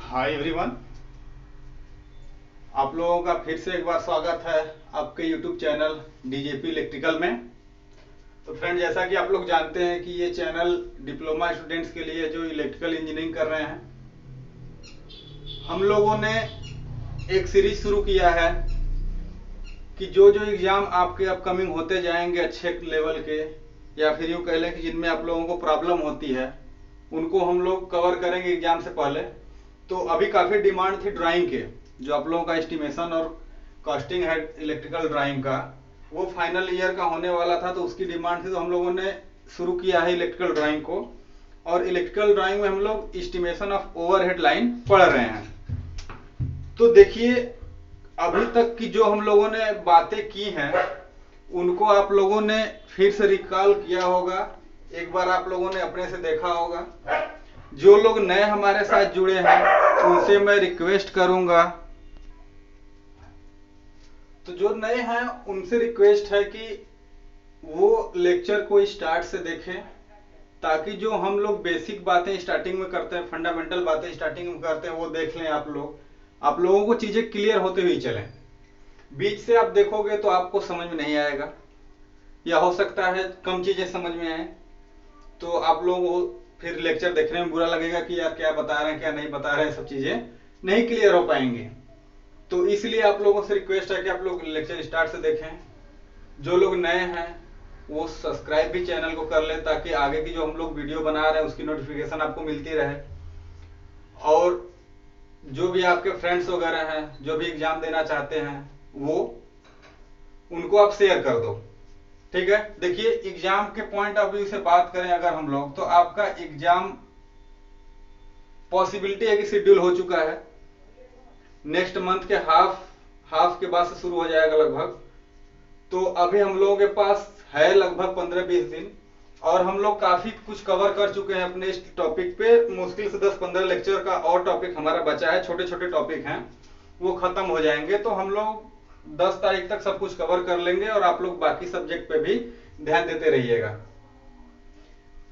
Hi everyone, आप लोगों का फिर से एक बार स्वागत है आपके यूट्यूब चैनल डीजेपी इलेक्ट्रिकल में। तो फ्रेंड, जैसा कि आप लोग जानते हैं कि ये चैनल डिप्लोमा स्टूडेंट्स के लिए जो इलेक्ट्रिकल इंजीनियरिंग कर रहे हैं, हम लोगों ने एक सीरीज शुरू किया है कि जो जो एग्जाम आपके अपकमिंग होते जाएंगे अच्छे लेवल के, या फिर यूँ कह लें कि जिनमें आप लोगों को प्रॉब्लम होती है, उनको हम लोग कवर करेंगे एग्जाम से पहले। तो अभी काफ़ी डिमांड थी ड्राइंग के, जो आप लोगों का एस्टिमेशन और कॉस्टिंग है इलेक्ट्रिकल ड्राइंग का, वो फाइनल ईयर का होने वाला था, तो उसकी डिमांड थी, तो हम लोगों ने शुरू किया है इलेक्ट्रिकल ड्राइंग को। और इलेक्ट्रिकल ड्राइंग में हम लोग एस्टिमेशन ऑफ ओवरहेड लाइन पढ़ रहे हैं। तो देखिए, अभी तक की जो हम लोगों ने बातें की हैं उनको आप लोगों ने फिर से रिकॉल किया होगा, एक बार आप लोगों ने अपने से देखा होगा। जो लोग नए हमारे साथ जुड़े हैं उनसे मैं रिक्वेस्ट करूंगा, तो जो नए हैं उनसे रिक्वेस्ट है कि वो लेक्चर को स्टार्ट से देखें, ताकि जो हम लोग बेसिक बातें स्टार्टिंग में करते हैं, फंडामेंटल बातें स्टार्टिंग में करते हैं, वो देख लें आप लोगों को चीजें क्लियर होते हुए चलें। बीच से आप देखोगे तो आपको समझ में नहीं आएगा, या हो सकता है कम चीजें समझ में आए, तो आप लोगों को फिर लेक्चर देखने में बुरा लगेगा कि यार क्या बता रहे हैं क्या नहीं बता रहे हैं, सब चीजें नहीं क्लियर हो पाएंगे। तो इसलिए आप लोगों से रिक्वेस्ट है कि आप लोग लेक्चर स्टार्ट से देखें। जो लोग नए हैं वो सब्सक्राइब भी चैनल को कर लें, ताकि आगे की जो हम लोग वीडियो बना रहे हैं उसकी नोटिफिकेशन आपको मिलती रहे। और जो भी आपके फ्रेंड्स वगैरह हैं जो भी एग्जाम देना चाहते हैं, वो उनको आप शेयर कर दो। ठीक है, देखिए एग्जाम के पॉइंट ऑफ व्यू से बात करें अगर हम लोग, तो आपका एग्जाम पॉसिबिलिटी है कि शेड्यूल हो चुका है, नेक्स्ट मंथ के हाफ के बाद से शुरू हो जाएगा लगभग। तो अभी हम लोगों के पास है लगभग 15-20 दिन, और हम लोग काफी कुछ कवर कर चुके हैं अपने इस टॉपिक पे। मुश्किल से 10-15 लेक्चर का और टॉपिक हमारा बचा है, छोटे छोटे टॉपिक हैं, वो खत्म हो जाएंगे। तो हम लोग 10 तारीख तक सब कुछ कवर कर लेंगे, और आप लोग बाकी सब्जेक्ट पे भी ध्यान देते रहिएगा।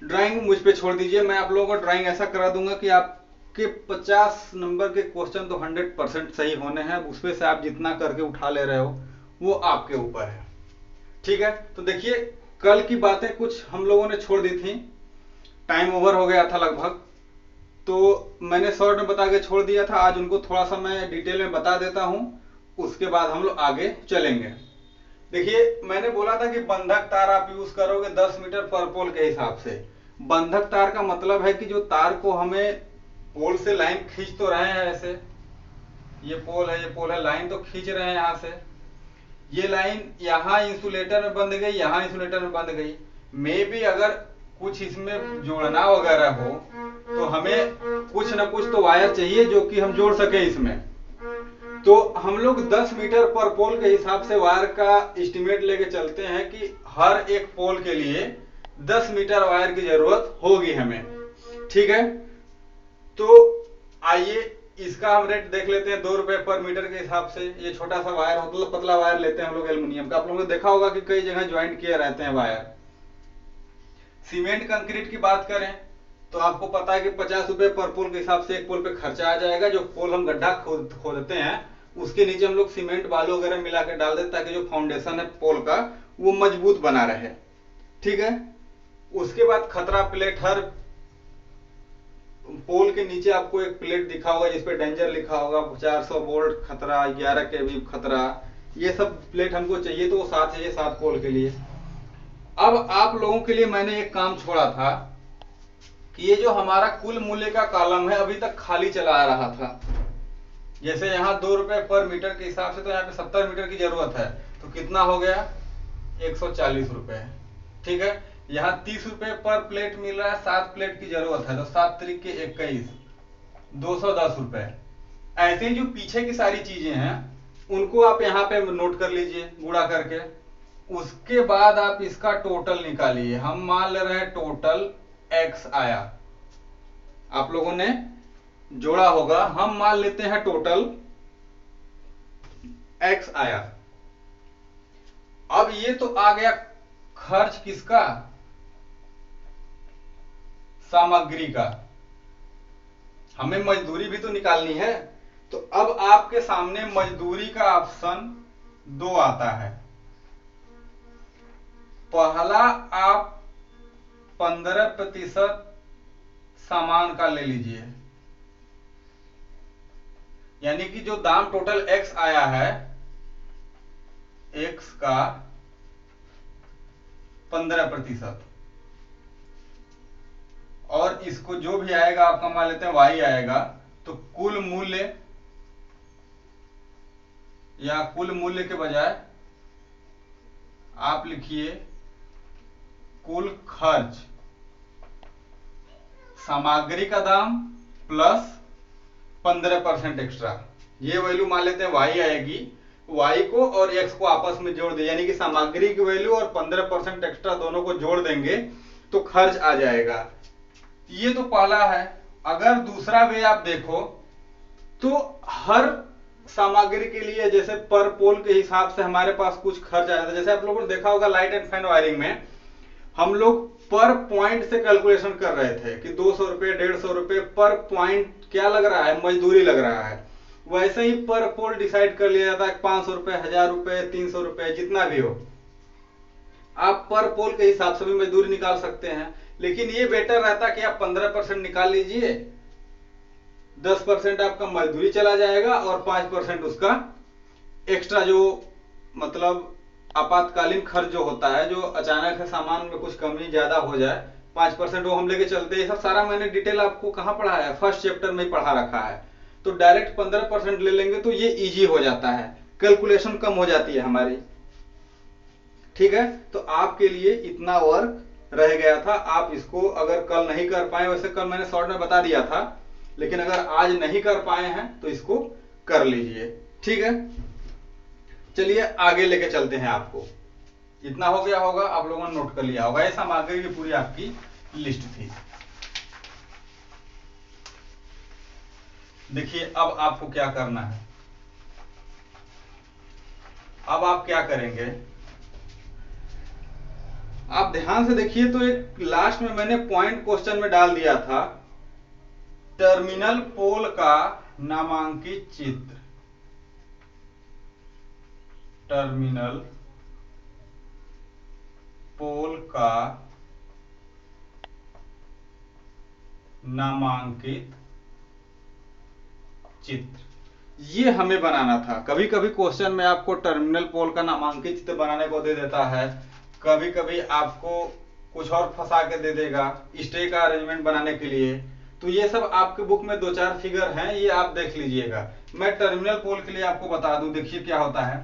ड्राइंग मुझ पे छोड़ दीजिए, मैं आप लोगों को ड्राइंग ऐसा करा दूंगा कि आपके 50 नंबर के क्वेश्चन तो 100% सही होने हैं, उसमें से आप जितना करके उठा ले रहे हो वो आपके ऊपर है। ठीक है, तो देखिए कल की बातें कुछ हम लोगों ने छोड़ दी थी, टाइम ओवर हो गया था लगभग, तो मैंने शॉर्ट में बता के छोड़ दिया था। आज उनको थोड़ा सा मैं डिटेल में बता देता हूं, उसके बाद हम लोग आगे चलेंगे। देखिए, मैंने बोला था कि बंधक तार आप यूज करोगे 10 मीटर पर पोल के हिसाब से। बंधक तार का मतलब है कि जो तार को हमें पोल से लाइन खींच तो रहे हैं, ऐसे ये पोल है, लाइन तो खींच रहे हैं यहां से, ये लाइन यहाँ इंसुलेटर में बंध गई, यहाँ इंसुलेटर में बंध गई। मे भी अगर कुछ इसमें जोड़ना वगैरह हो तो हमें कुछ ना कुछ तो वायर चाहिए जो कि हम जोड़ सके इसमें। तो हम लोग 10 मीटर पर पोल के हिसाब से वायर का एस्टिमेट लेके चलते हैं कि हर एक पोल के लिए 10 मीटर वायर की जरूरत होगी हमें। ठीक है, तो आइए इसका हम रेट देख लेते हैं 2 रुपए पर मीटर के हिसाब से। ये छोटा सा वायर होता है, पतला वायर लेते हैं हम लोग एल्युमिनियम का, आप लोगों ने देखा होगा कि कई जगह ज्वाइंट किए रहते हैं वायर। सीमेंट कंक्रीट की बात करें तो आपको पता है कि 50 रुपए पर पोल के हिसाब से एक पोल पे खर्चा आ जाएगा। जो पोल हम गड्ढा खोदते हैं उसके नीचे हम लोग सीमेंट बालू वगैरह मिला के डाल देते, ताकि जो फाउंडेशन है पोल का वो मजबूत बना रहे। ठीक है, उसके बाद खतरा प्लेट, हर पोल के नीचे आपको एक प्लेट दिखा होगा जिसपे डेंजर लिखा होगा, 400 वोल्ट खतरा, 11 केवी खतरा, ये सब प्लेट हमको चाहिए, तो वो 7 चाहिए 7 पोल के लिए। अब आप लोगों के लिए मैंने एक काम छोड़ा था कि ये जो हमारा कुल मूल्य का कॉलम है अभी तक खाली चला आ रहा था। जैसे यहाँ 2 रुपए पर मीटर के हिसाब से, तो यहाँ पे 70 मीटर की जरूरत है, तो कितना हो गया 140 रुपए। ठीक है, यहाँ 30 रुपए पर प्लेट मिल रहा है, 7 प्लेट की जरूरत है, तो 7 त्रिक के 21, 210 रुपए। ऐसे जो पीछे की सारी चीजें हैं उनको आप यहाँ पे नोट कर लीजिए गुणा करके। उसके बाद आप इसका टोटल निकालिए। हम मान ले रहे हैं टोटल x आया, आप लोगों ने जोड़ा होगा, हम मान लेते हैं टोटल x आया। अब ये तो आ गया खर्च किसका, सामग्री का। हमें मजदूरी भी तो निकालनी है। तो अब आपके सामने मजदूरी का ऑप्शन 2 आता है। पहला आप 15% सामान का ले लीजिए, यानी कि जो दाम टोटल x आया है, x का 15%, और इसको जो भी आएगा आपका मान लेते हैं y आएगा, तो कुल मूल्य या कुल मूल्य के बजाय आप लिखिए कुल खर्च, सामग्री का दाम प्लस 15% एक्स्ट्रा। ये वैल्यू मान लेते हैं y आएगी, y को और x को आपस में जोड़ दे, यानी कि सामग्री की वैल्यू और 15% एक्स्ट्रा दोनों को जोड़ देंगे तो खर्च आ जाएगा। ये तो पहला है। अगर दूसरा वे आप देखो तो हर सामग्री के लिए जैसे पर पोल के हिसाब से हमारे पास कुछ खर्च आ जाता है। जैसे आप लोगों ने देखा होगा लाइट एंड फैन वायरिंग में हम लोग पर पॉइंट से कैलकुलेशन कर रहे थे कि 200 रुपए 150 रुपए पर पॉइंट क्या लग रहा है, मजदूरी लग रहा है। वैसे ही पर पोल डिसाइड कर लिया जाता है 500 रुपए 1000 रुपए 300 रुपए जितना भी हो, आप पर पोल के हिसाब से भी मजदूरी निकाल सकते हैं। लेकिन ये बेटर रहता कि आप 15% निकाल लीजिए, 10% आपका मजदूरी चला जाएगा और 5% उसका एक्स्ट्रा जो मतलब आपातकालीन खर्च जो होता है, जो अचानक से सामान में कुछ कमी ज्यादा हो जाए, 5% वो हम लेके चलते हैं। ये सब सारा मैंने डिटेल आपको कहाँ पढ़ाया है, फर्स्ट चैप्टर में ही पढ़ा रखा है। तो डायरेक्ट 15% ले लेंगे तो ये इजी हो जाता है, कैलकुलेशन कम हो जाती है हमारी। ठीक है, तो आपके लिए इतना वर्क रह गया था। आप इसको अगर कल नहीं कर पाए, वैसे कल मैंने शॉर्ट में बता दिया था, लेकिन अगर आज नहीं कर पाए हैं तो इसको कर लीजिए। ठीक है, चलिए आगे लेके चलते हैं। आपको इतना हो गया होगा, आप लोगों ने नोट कर लिया होगा। ये सामग्री की पूरी आपकी लिस्ट थी। देखिए अब आपको क्या करना है। अब आप क्या करेंगे, आप ध्यान से देखिए। तो एक लास्ट में मैंने पॉइंट क्वेश्चन में डाल दिया था, टर्मिनल पोल का नामांकित चित्र। टर्मिनल पोल का नामांकित चित्र, ये हमें बनाना था। कभी कभी क्वेश्चन में आपको टर्मिनल पोल का नामांकित चित्र बनाने को दे देता है, कभी कभी आपको कुछ और फंसा के दे देगा स्टे का अरेंजमेंट बनाने के लिए। तो ये सब आपके बुक में 2-4 फिगर हैं, ये आप देख लीजिएगा। मैं टर्मिनल पोल के लिए आपको बता दूं, देखिए क्या होता है।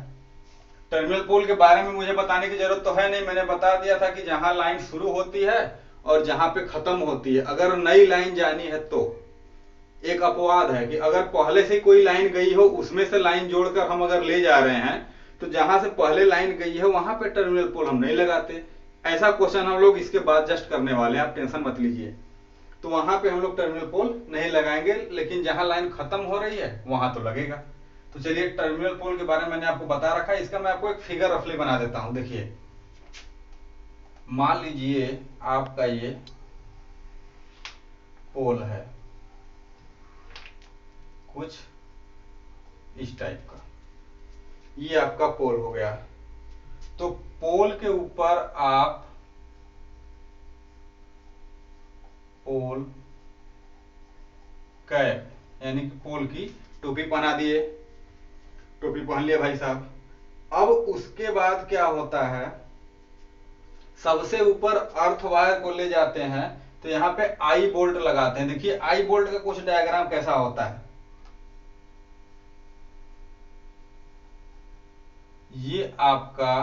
टर्मिनल पोल के बारे में मुझे बताने की जरूरत तो है नहीं, मैंने बता दिया था कि जहां लाइन शुरू होती है और जहां पे खत्म होती है। अगर नई लाइन जानी है तो एक अपवाद है कि अगर पहले से कोई लाइन गई हो, उसमें से लाइन जोड़कर हम अगर ले जा रहे हैं, तो जहां से पहले लाइन गई है वहां पे टर्मिनल पोल हम नहीं लगाते। ऐसा क्वेश्चन हम लोग इसके बाद जस्ट करने वाले हैं, आप टेंशन मत लीजिए। तो वहां पे हम लोग टर्मिनल पोल नहीं लगाएंगे, लेकिन जहां लाइन खत्म हो रही है वहां तो लगेगा। तो चलिए टर्मिनल पोल के बारे में मैंने आपको बता रखा है। इसका मैं आपको एक फिगर रफली बना देता हूं। देखिए मान लीजिए आपका ये पोल है कुछ इस टाइप का, ये आपका पोल हो गया। तो पोल के ऊपर आप पोल कैप यानी कि पोल की टोपी पहना दिए, टोपी पहन लिया भाई साहब। अब उसके बाद क्या होता है, सबसे ऊपर अर्थ वायर को ले जाते हैं, तो यहां पे आई बोल्ट लगाते हैं। देखिए आई बोल्ट का कुछ डायग्राम कैसा होता है, ये आपका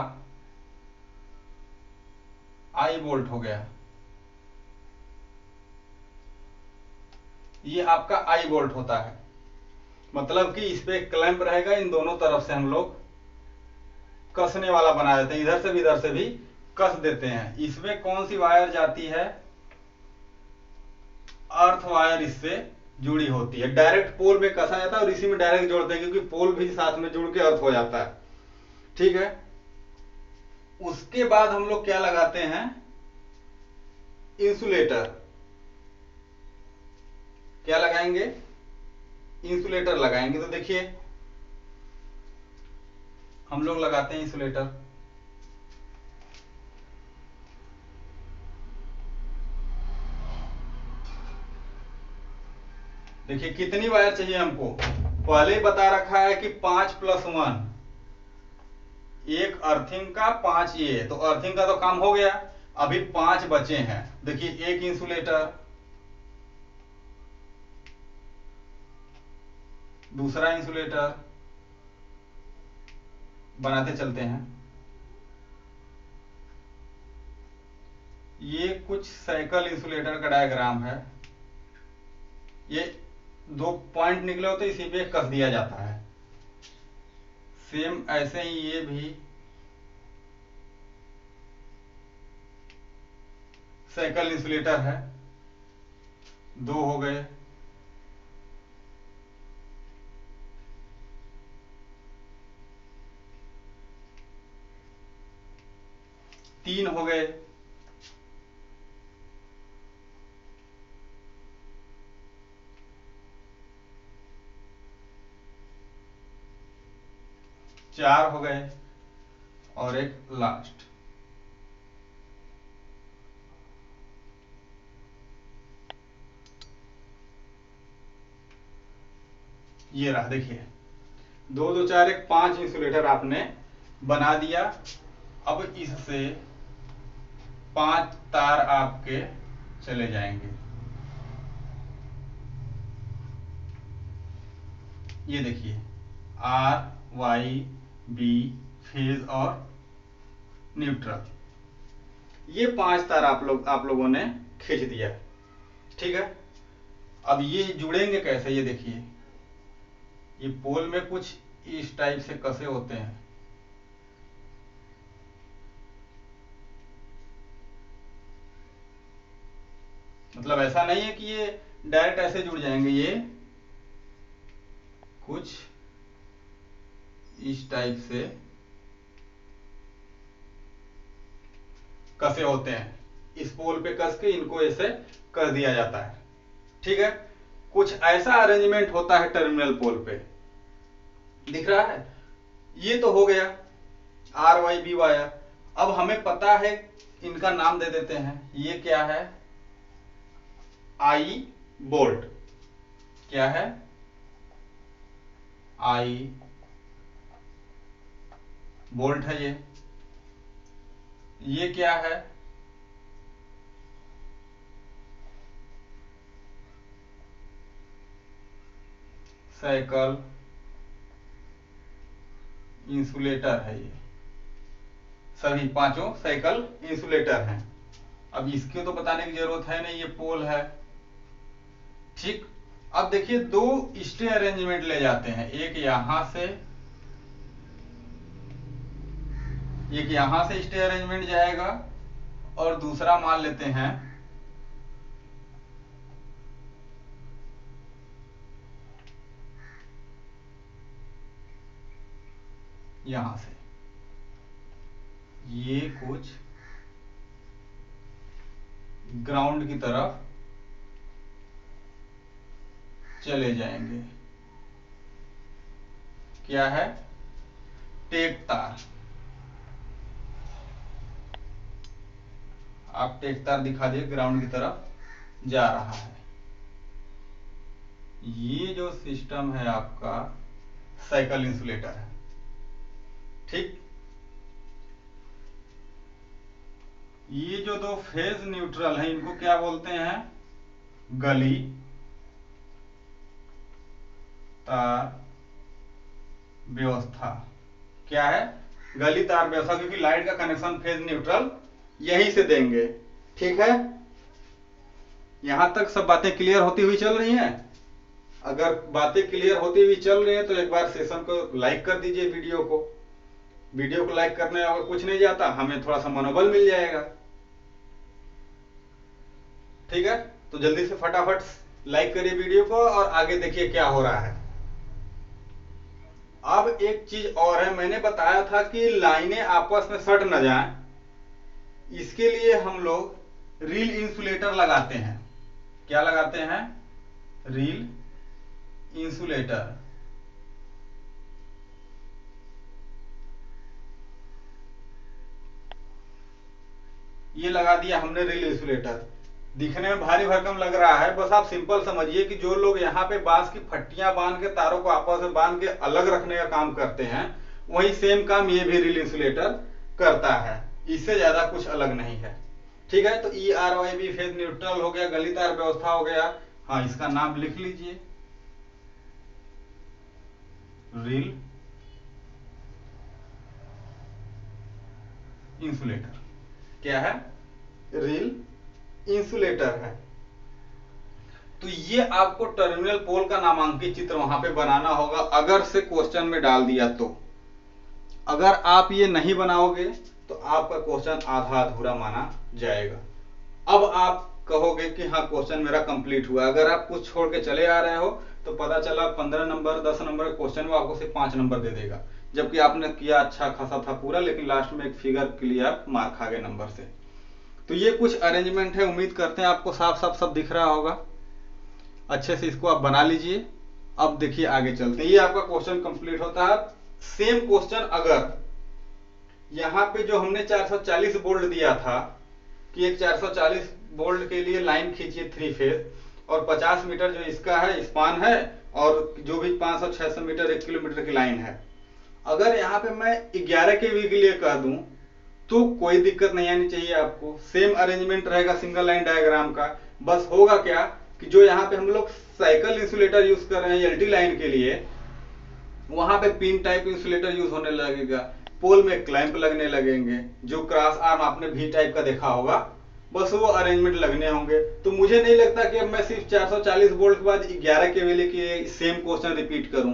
आई बोल्ट हो गया, ये आपका आई बोल्ट होता है। मतलब कि इस पे क्लैंप रहेगा, इन दोनों तरफ से हम लोग कसने वाला बना देते हैं, इधर से भी कस देते हैं। इसमें कौन सी वायर जाती है, अर्थ वायर इससे जुड़ी होती है। डायरेक्ट पोल में कसा जाता है और इसी में डायरेक्ट जोड़ते हैं, क्योंकि पोल भी साथ में जुड़ के अर्थ हो जाता है। ठीक है, उसके बाद हम लोग क्या लगाते हैं, इंसुलेटर। क्या लगाएंगे, इंसुलेटर लगाएंगे। तो देखिए हम लोग लगाते हैं इंसुलेटर। देखिए कितनी वायर चाहिए हमको, पहले ही बता रखा है कि 5+1, एक अर्थिंग का 5 ये, तो अर्थिंग का तो काम हो गया, अभी 5 बचे हैं। देखिए एक इंसुलेटर, दूसरा इंसुलेटर बनाते चलते हैं। ये कुछ साइकिल इंसुलेटर का डायग्राम है, ये 2 पॉइंट निकले होते इसी पे कस दिया जाता है। सेम ऐसे ही ये भी साइकिल इंसुलेटर है, 2 हो गए। तीन हो गए, चार हो गए, और एक लास्ट। ये रहा, देखिए 2 2 4 1 5 इंसुलेटर आपने बना दिया। अब इससे 5 तार आपके चले जाएंगे। ये देखिए आर, वाई, बी, फेज और न्यूट्रल, ये 5 तार आप लोगों ने खींच दिया। ठीक है, अब ये जुड़ेंगे कैसे, ये देखिए ये पोल में कुछ इस टाइप से कसे होते हैं। मतलब ऐसा नहीं है कि ये डायरेक्ट ऐसे जुड़ जाएंगे, ये कुछ इस टाइप से कसे होते हैं। इस पोल पे कस के इनको ऐसे कर दिया जाता है। ठीक है, कुछ ऐसा अरेंजमेंट होता है टर्मिनल पोल पे, दिख रहा है। ये तो हो गया आर वाई बी वायर। अब हमें पता है, इनका नाम दे देते हैं। ये क्या है, आई बोल्ट। क्या है, आई बोल्ट है ये। ये क्या है, साइकिल इंसुलेटर है। ये सभी पांचों साइकिल इंसुलेटर हैं। अब इसकी तो बताने की जरूरत है नहीं, ये पोल है। ठीक, अब देखिए 2 स्टे अरेंजमेंट ले जाते हैं, एक यहां से, एक यहां से स्टे अरेंजमेंट जाएगा, और दूसरा मान लेते हैं यहां से। ये कुछ ग्राउंड की तरफ चले जाएंगे। क्या है, टेप तार। आप टेप तार दिखा दिए, ग्राउंड की तरफ जा रहा है। ये जो सिस्टम है आपका साइकिल इंसुलेटर है। ठीक, ये जो 2 फेज न्यूट्रल है इनको क्या बोलते हैं, गली तार व्यवस्था। क्या है, गली तार व्यवस्था, क्योंकि लाइट का कनेक्शन फेज न्यूट्रल यहीं से देंगे। ठीक है, यहां तक सब बातें क्लियर होती हुई चल रही हैं। अगर बातें क्लियर होती हुई चल रही हैं तो एक बार सेशन को लाइक कर दीजिए। वीडियो को लाइक करने अगर कुछ नहीं जाता, हमें थोड़ा सा मनोबल मिल जाएगा। ठीक है, तो जल्दी से फटाफट लाइक करिए वीडियो को, और आगे देखिए क्या हो रहा है। अब एक चीज और है, मैंने बताया था कि लाइनें आपस में सट न जाएं, इसके लिए हम लोग रील इंसुलेटर लगाते हैं। क्या लगाते हैं, रील इंसुलेटर। ये लगा दिया हमने रील इंसुलेटर। दिखने में भारी भरकम लग रहा है, बस आप सिंपल समझिए कि जो लोग यहाँ पे बांस की फट्टियां बांध के तारों को आपस में बांध के अलग रखने का काम करते हैं, वही सेम काम ये भी रील इंसुलेटर करता है। इससे ज्यादा कुछ अलग नहीं है। ठीक है, तो ERYB फेज न्यूट्रल हो गया, गली तार व्यवस्था हो गया। हाँ, इसका नाम लिख लीजिए, रील इंसुलेटर। क्या है? रील इंसुलेटर है। तो ये आपको टर्मिनल पोल का नामांकित चित्र वहां पे बनाना होगा, अगर से क्वेश्चन में डाल दिया तो। अगर आप ये नहीं बनाओगे तो आपका क्वेश्चन आधा अधूरा माना जाएगा। अब आप कहोगे कि हाँ, क्वेश्चन मेरा कंप्लीट हुआ। अगर आप कुछ छोड़ के चले आ रहे हो तो पता चला 15 नंबर 10 नंबर क्वेश्चन में आपको सिर्फ 5 नंबर दे देगा, जबकि आपने किया अच्छा खासा था पूरा, लेकिन लास्ट में एक फिगर के लिए आप मार खा गए नंबर से। तो ये कुछ अरेंजमेंट है, उम्मीद करते हैं आपको साफ साफ सब दिख रहा होगा। अच्छे से इसको आप बना लीजिए। अब देखिए आगे चलते हैं, ये आपका क्वेश्चन कंप्लीट होता है। सेम क्वेश्चन अगर यहाँ पे जो हमने 440 बोल्ट दिया था कि एक 440 बोल्ट के लिए लाइन खींचिए 3 फेज, और 50 मीटर जो इसका है स्पान है, और जो भी 500-600 मीटर 1 किलोमीटर की लाइन है। अगर यहाँ पे मैं 11 केवी के लिए कह दूं तो कोई दिक्कत नहीं आनी चाहिए आपको। सेम अरेंजमेंट रहेगा सिंगल लाइन डायग्राम का। बस होगा क्या कि जो यहाँ पे हम लोग साइकिल इंसुलेटर यूज कर रहे हैं LT लाइन के लिए, वहां पे पिन टाइप इंसुलेटर यूज होने लगेगा, पोल में क्लैंप लगने लगेंगे, जो क्रॉस आर्म आपने V टाइप का देखा होगा, बस वो अरेंजमेंट लगने होंगे। तो मुझे नहीं लगता कि अब मैं सिर्फ 440 वोल्ट के बाद 11 केवी के सेम क्वेश्चन रिपीट करूं।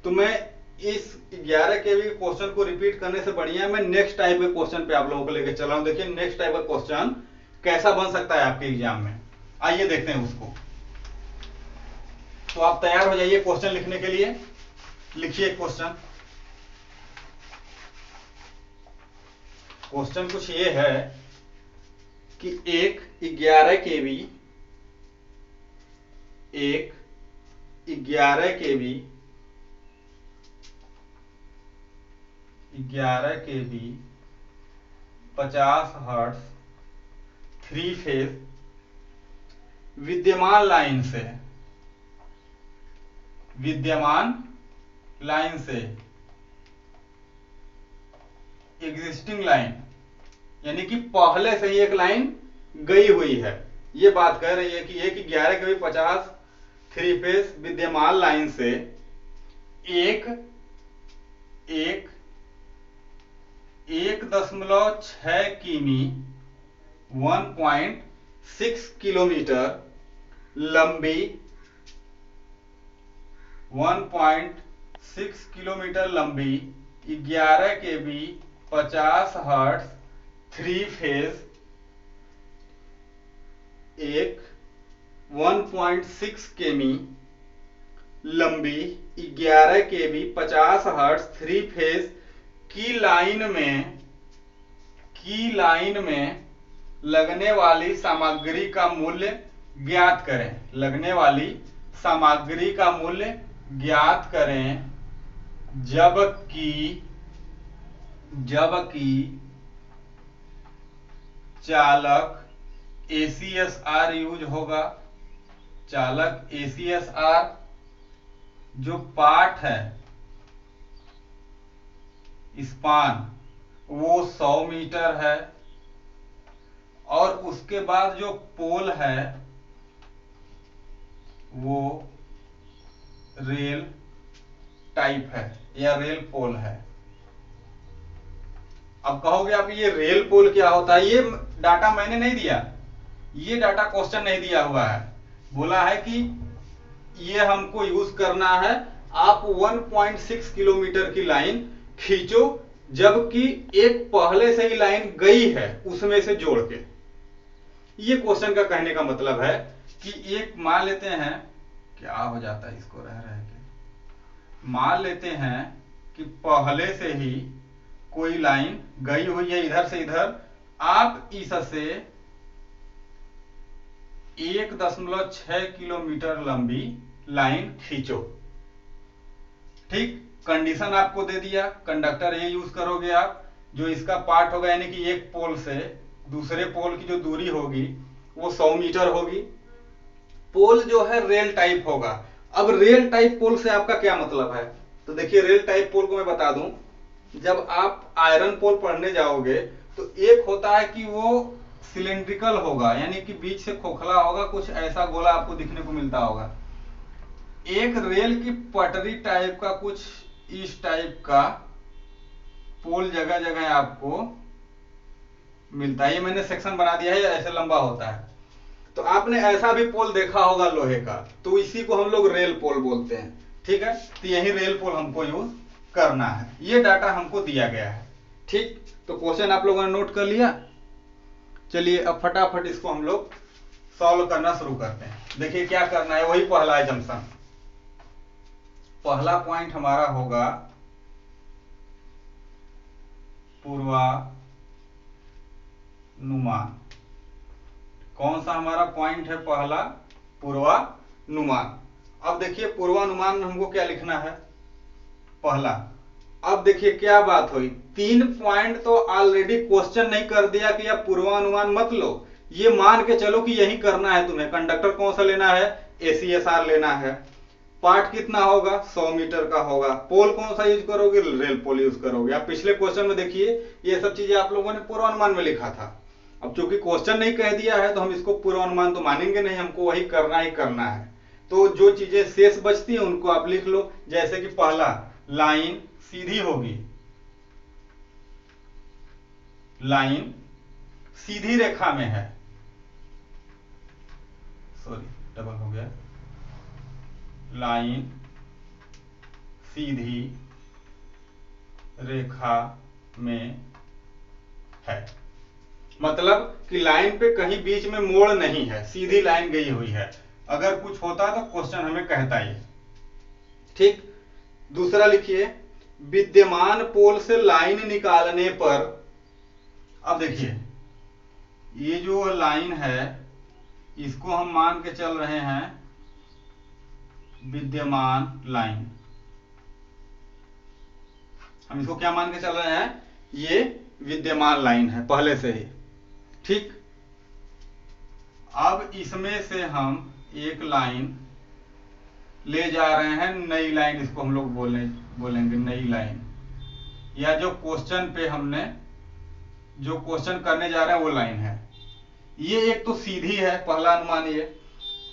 तो मैं इस 11 केवी क्वेश्चन को रिपीट करने से बढ़िया मैं नेक्स्ट टाइप के क्वेश्चन पे आप लोगों को लेकर चला हूं। देखिए नेक्स्ट टाइप का क्वेश्चन कैसा बन सकता है आपके एग्जाम में, आइए देखते हैं उसको। तो आप तैयार हो जाइए क्वेश्चन लिखने के लिए। लिखिए क्वेश्चन। क्वेश्चन कुछ ये है कि एक 11 केवी 50 हर्ट्ज 3 फेज विद्यमान लाइन से एग्जिस्टिंग लाइन, यानी कि पहले से ही एक लाइन गई हुई है। ये बात कह रही है कि एक 11 केवी 50 3 फेज विद्यमान लाइन से एक 1.6 किमी 1.6 किलोमीटर लंबी 1.6 किलोमीटर लंबी 11 केवी 50 हर्ट्ज 3 फेज एक 1.6 केमी लंबी 11 केवी 50 हर्ट्ज 3 फेज की लाइन में लगने वाली सामग्री का मूल्य ज्ञात करें। लगने वाली सामग्री का मूल्य ज्ञात करें जबकि चालक ACSR यूज होगा। चालक ACSR जो पार्ट है स्पान वो 100 मीटर है, और उसके बाद जो पोल है वो रेल टाइप है या रेल पोल है। अब कहोगे आप ये रेल पोल क्या होता है? ये डाटा मैंने नहीं दिया, ये डाटा क्वेश्चन नहीं दिया हुआ है। बोला है कि ये हमको यूज करना है, आप 1.6 किलोमीटर की लाइन खींचो जबकि एक पहले से ही लाइन गई है उसमें से जोड़ के। ये क्वेश्चन का कहने का मतलब है कि एक मान लेते हैं, क्या हो जाता है इसको रह के, मान लेते हैं कि पहले से ही कोई लाइन गई हुई है इधर से इधर, आप इससे 1.6 किलोमीटर लंबी लाइन खींचो। ठीक, कंडीशन आपको दे दिया, कंडक्टर ए यूज करोगे आप, जो इसका पार्ट होगा यानी कि एक पोल से दूसरे पोल की जो दूरी होगी वो 100 मीटर होगी। पोल जो है रेल टाइप होगा। अब रेल टाइप पोल से आपका क्या मतलब है, तो देखिए रेल टाइप पोल को मैं बता दूं, जब आप आयरन पोल पढ़ने जाओगे तो एक होता है कि वो सिलेंड्रिकल होगा, यानी कि बीच से खोखला होगा, कुछ ऐसा गोला आपको दिखने को मिलता होगा। एक रेल की पटरी टाइप का कुछ इस टाइप का पोल जगह जगह आपको मिलता है। ये मैंने सेक्शन बना दिया है, ऐसे लंबा होता है। तो आपने ऐसा भी पोल देखा होगा लोहे का, तो इसी को हम लोग रेल पोल बोलते हैं। ठीक है, तो यही रेल पोल हमको यूज करना है, ये डाटा हमको दिया गया है। ठीक, तो क्वेश्चन आप लोगों ने नोट कर लिया। चलिए अब फटाफट इसको हम लोग सॉल्व करना शुरू करते हैं। देखिए क्या करना है, वही पहला एजम्पशन। पहला पॉइंट हमारा होगा पूर्वानुमान। कौन सा हमारा पॉइंट है पहला? पूर्वानुमान। अब देखिए पूर्वानुमान में हमको क्या लिखना है, पहला। अब देखिए क्या बात हुई, 3 पॉइंट तो ऑलरेडी क्वेश्चन नहीं कर दिया कि आप पूर्वानुमान मत लो, ये मान के चलो कि यही करना है तुम्हें। कंडक्टर कौन सा लेना है? ACSR लेना है। पार्ट कितना होगा? 100 मीटर का होगा। पोल कौन सा यूज करोगे? रेल पोल यूज करोगे। आप पिछले क्वेश्चन में देखिए ये सब चीजें आप लोगों ने पूर्वानुमान में लिखा था। अब चूंकि क्वेश्चन नहीं कह दिया है तो हम इसको पूर्वानुमान तो मानेंगे नहीं, हमको वही करना ही करना है। तो जो चीजें शेष बचती हैं उनको आप लिख लो। जैसे कि पहला, लाइन सीधी होगी, लाइन सीधी रेखा में है, सॉरी डबल हो गया, लाइन सीधी रेखा में है। मतलब कि लाइन पे कहीं बीच में मोड़ नहीं है, सीधी लाइन गई हुई है। अगर कुछ होता तो क्वेश्चन हमें कहता ही। ठीक, दूसरा लिखिए, विद्यमान पोल से लाइन निकालने पर, अब देखिए ये जो लाइन है इसको हम मान के चल रहे हैं विद्यमान लाइन। हम इसको क्या मान के चल रहे हैं? ये विद्यमान लाइन है पहले से ही। ठीक, अब इसमें से हम एक लाइन ले जा रहे हैं, नई लाइन इसको हम लोग बोलेंगे नई लाइन, या जो क्वेश्चन पे हमने जो क्वेश्चन करने जा रहे हैं वो लाइन है। ये एक तो सीधी है, पहला अनुमान ये।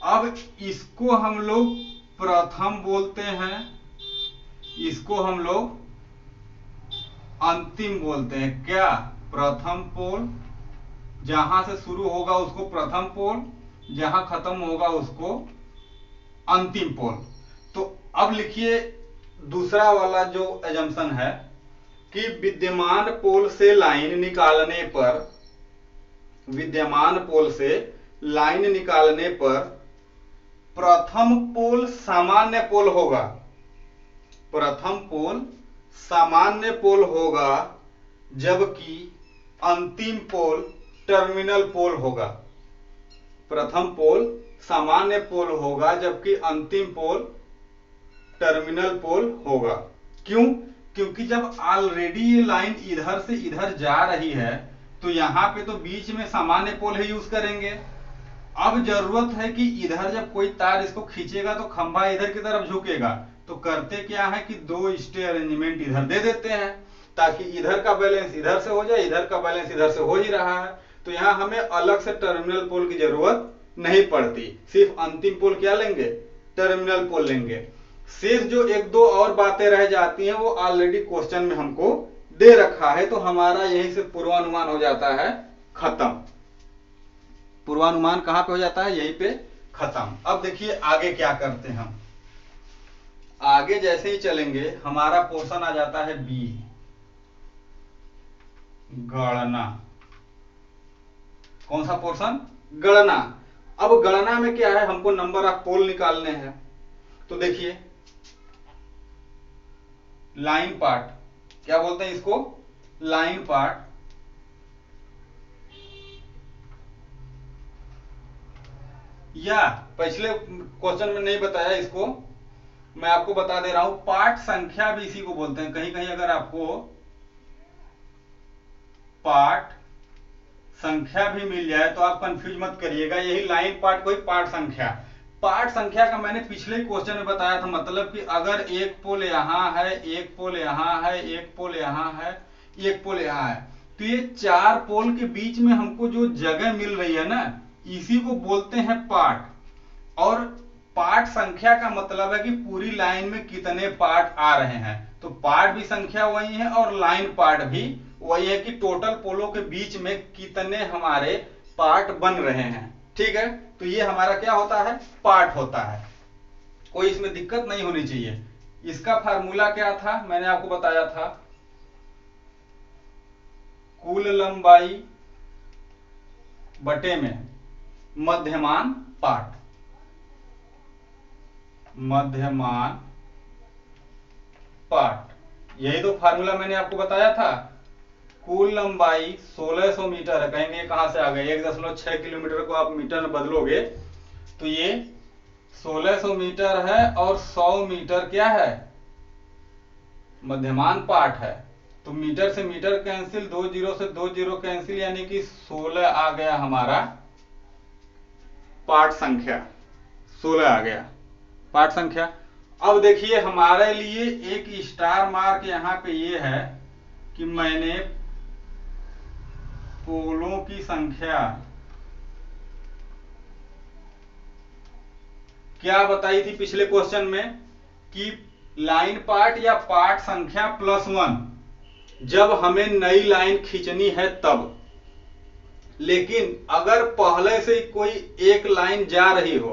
अब इसको हम लोग प्रथम बोलते हैं, इसको हम लोग अंतिम बोलते हैं। क्या? प्रथम पोल। जहां से शुरू होगा उसको प्रथम पोल, जहां खत्म होगा उसको अंतिम पोल। तो अब लिखिए दूसरा वाला जो एजम्पशन है कि विद्यमान पोल से लाइन निकालने पर, विद्यमान पोल से लाइन निकालने पर प्रथम पोल सामान्य पोल होगा। प्रथम पोल सामान्य पोल होगा, जबकि अंतिम पोल टर्मिनल पोल होगा। प्रथम पोल सामान्य पोल होगा जबकि अंतिम पोल टर्मिनल पोल होगा। क्यों? क्योंकि जब ऑलरेडी ये लाइन इधर से इधर जा रही है तो यहां पे तो बीच में सामान्य पोल ही यूज करेंगे। अब जरूरत है कि इधर जब कोई तार इसको खींचेगा तो खंभा इधर की तरफ झुकेगा, तो करते क्या है कि 2 स्टे अरेंजमेंट इधर दे देते हैं ताकि इधर का बैलेंस इधर से हो जाए, इधर का बैलेंस इधर से हो ही रहा है। तो यहां हमें अलग से टर्मिनल पोल की जरूरत नहीं पड़ती, सिर्फ अंतिम पोल क्या लेंगे? टर्मिनल पोल लेंगे। शेष जो 1-2 और बातें रह जाती हैं वो ऑलरेडी क्वेश्चन में हमको दे रखा है, तो हमारा यहीं से पूर्वानुमान हो जाता है खत्म। पूर्वानुमान कहां पे हो जाता है? यहीं पे खत्म। अब देखिए आगे क्या करते हैं हम। आगे जैसे ही चलेंगे हमारा पोर्शन आ जाता है बी, गणना। कौन सा पोर्शन? गणना। अब गणना में क्या है, हमको नंबर ऑफ पोल निकालने हैं। तो देखिए लाइन पार्ट, क्या बोलते हैं इसको? Line part. या पिछले क्वेश्चन में नहीं बताया इसको, मैं आपको बता दे रहा हूं, पार्ट संख्या भी इसी को बोलते हैं। कहीं कहीं अगर आपको पार्ट संख्या भी मिल जाए तो आप कंफ्यूज मत करिएगा, यही लाइन पार्ट को ही पार्ट संख्या। पार्ट संख्या का मैंने पिछले क्वेश्चन में बताया था, मतलब कि अगर एक पोल यहां है, एक पोल यहां है, एक पोल यहां है, एक पोल यहां है, तो ये 4 पोल के बीच में हमको जो जगह मिल रही है ना, इसी को बोलते हैं पार्ट। और पार्ट संख्या का मतलब है कि पूरी लाइन में कितने पार्ट आ रहे हैं। तो पार्ट भी संख्या वही है और लाइन पार्ट भी वही है कि टोटल पोलों के बीच में कितने हमारे पार्ट बन रहे हैं। ठीक है, तो ये हमारा क्या होता है, पार्ट होता है। कोई इसमें दिक्कत नहीं होनी चाहिए। इसका फार्मूला क्या था, मैंने आपको बताया था, कुल लंबाई बटे में मध्यमान पार्ट, मध्यमान पार्ट, यही तो फार्मूला मैंने आपको बताया था। कुल लंबाई 1600 मीटर है, कहेंगे कहां से आ गए, 1.6 किलोमीटर को आप मीटर में बदलोगे तो ये 1600 मीटर है, और 100 मीटर क्या है, मध्यमान पार्ट है। तो मीटर से मीटर कैंसिल, 2 जीरो से 2 जीरो कैंसिल, यानी कि 16 आ गया हमारा पार्ट संख्या, 16 आ गया पार्ट संख्या। अब देखिए हमारे लिए एक स्टार मार्क यहां पे ये है कि मैंने पोलों की संख्या क्या बताई थी पिछले क्वेश्चन में, कि लाइन पार्ट या पार्ट संख्या +1 जब हमें नई लाइन खींचनी है तब। लेकिन अगर पहले से ही कोई एक लाइन जा रही हो,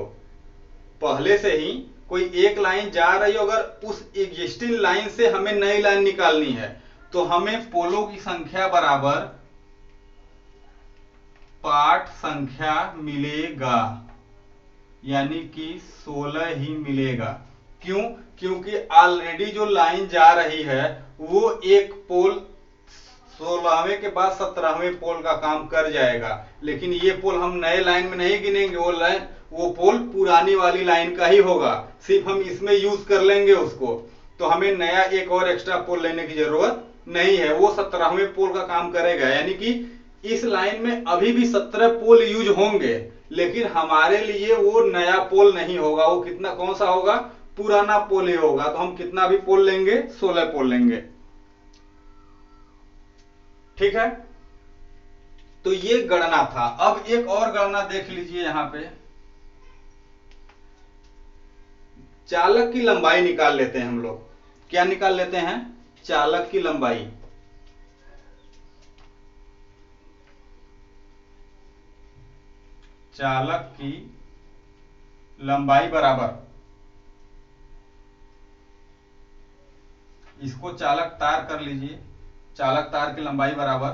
पहले से ही कोई एक लाइन जा रही हो, अगर उस एग्जिस्टिंग लाइन से हमें नई लाइन निकालनी है, तो हमें पोलों की संख्या बराबर पार्ट संख्या मिलेगा, यानी कि 16 ही मिलेगा। क्यों, क्योंकि ऑलरेडी जो लाइन जा रही है वो एक पोल 16वें के बाद 17वें पोल का काम कर जाएगा, लेकिन ये पोल हम नए लाइन में नहीं गिनेंगे, वो पोल पुरानी वाली लाइन का ही होगा, सिर्फ हम इसमें यूज कर लेंगे उसको। तो हमें नया एक और एक्स्ट्रा पोल लेने की जरूरत नहीं है, वो 17वें पोल का काम करेगा। यानी कि इस लाइन में अभी भी 17 पोल यूज होंगे, लेकिन हमारे लिए वो नया पोल नहीं होगा, वो कितना कौन सा होगा, पुराना पोल ही होगा। तो हम कितना भी पोल लेंगे, 16 पोल लेंगे। ठीक है, तो ये गणना था। अब एक और गणना देख लीजिए यहां पे, चालक की लंबाई निकाल लेते हैं हम लोग। क्या निकाल लेते हैं, चालक की लंबाई। चालक की लंबाई बराबर, इसको चालक तार कर लीजिए, चालक तार की लंबाई बराबर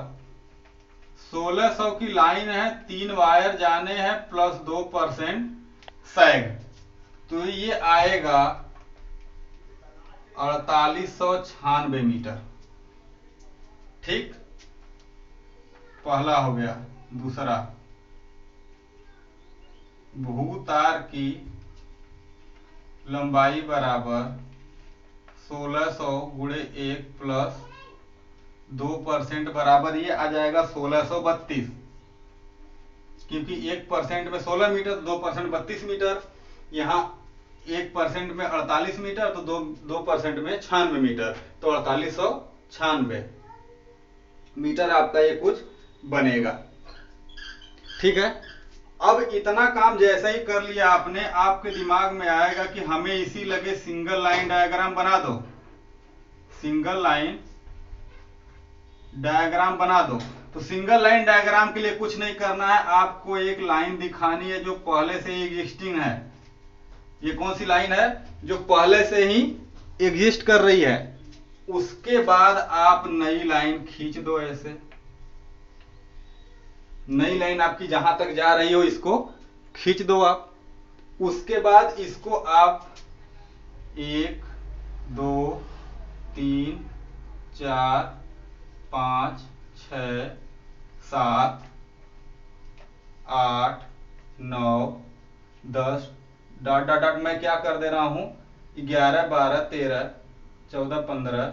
1600 की लाइन है, 3 वायर जाने हैं +2% सैग, तो ये आएगा 4896 मीटर। ठीक, पहला हो गया। दूसरा, भूतार की लंबाई बराबर 1600 गुणे 1 प्लस 2% बराबर ये आ जाएगा 1632, क्योंकि 1% में 16 मीटर, 2% 32 मीटर, यहाँ 1% में 48 मीटर, तो 2% में 96 मीटर, तो 4896 मीटर आपका ये कुछ बनेगा। ठीक है, अब इतना काम जैसे ही कर लिया आपने, आपके दिमाग में आएगा कि हमें इसी लगे सिंगल लाइन डायग्राम बना दो, सिंगल लाइन डायग्राम बना दो। तो सिंगल लाइन डायग्राम के लिए कुछ नहीं करना है, आपको एक लाइन दिखानी है जो पहले से ही एग्जिस्टिंग है। ये कौन सी लाइन है, जो पहले से ही एग्जिस्ट कर रही है। उसके बाद आप नई लाइन खींच दो, ऐसे नई लाइन आपकी जहां तक जा रही हो इसको खींच दो आप। उसके बाद इसको आप 1 2 3 4 5 6 7 8 9 10 डॉट डॉट डॉट मैं क्या कर दे रहा हूं 11 12 13 14 15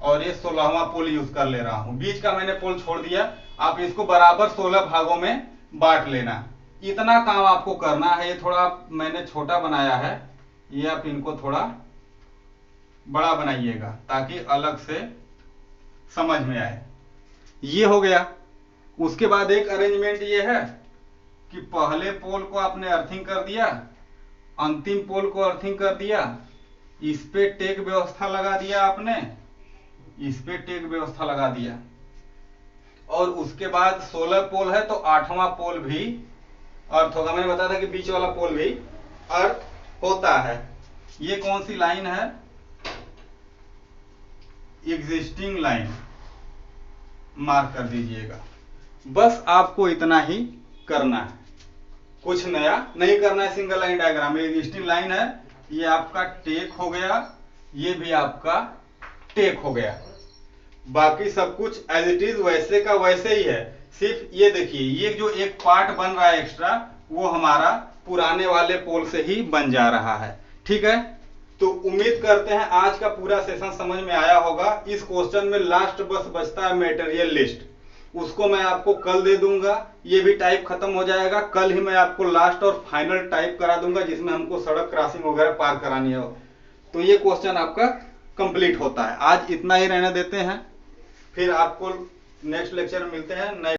और ये 16वां पोल यूज कर ले रहा हूं। बीच का मैंने पोल छोड़ दिया। आप इसको बराबर 16 भागों में बांट लेना। इतना काम आपको करना है। ये थोड़ा मैंने छोटा बनाया है, ये आप इनको थोड़ा बड़ा बनाइएगा ताकि अलग से समझ में आए। ये हो गया। उसके बाद एक अरेंजमेंट ये है कि पहले पोल को आपने अर्थिंग कर दिया, अंतिम पोल को अर्थिंग कर दिया, इस पे टेक व्यवस्था लगा दिया आपने, इस पे टेक व्यवस्था लगा दिया, और उसके बाद 16 पोल है तो 8वां पोल भी अर्थ होगा। मैंने बताया था कि बीच वाला पोल भी अर्थ होता है। ये कौन सी लाइन है? एग्जिस्टिंग लाइन मार्क कर दीजिएगा। बस आपको इतना ही करना है, कुछ नया नहीं करना है। सिंगल लाइन डायग्राम में एग्जिस्टिंग लाइन है, ये आपका टेक हो गया, ये भी आपका टेक हो गया। बाकी सब कुछ एज इट इज वैसे का वैसे ही है। सिर्फ ये देखिए, ये जो एक पार्ट बन रहा है एक्स्ट्रा, वो हमारा पुराने वाले पोल से ही बन जा रहा है। ठीक है, तो उम्मीद करते हैं आज का पूरा सेशन समझ में आया होगा। इस क्वेश्चन में लास्ट बस बचता है मटेरियल लिस्ट, उसको मैं आपको कल दे दूंगा। ये भी टाइप खत्म हो जाएगा। कल ही मैं आपको लास्ट और फाइनल टाइप करा दूंगा, जिसमें हमको सड़क क्रॉसिंग वगैरह पार करानी हो। तो ये क्वेश्चन आपका कंप्लीट होता है। आज इतना ही रहने देते हैं, फिर आपको नेक्स्ट लेक्चर में मिलते हैं नए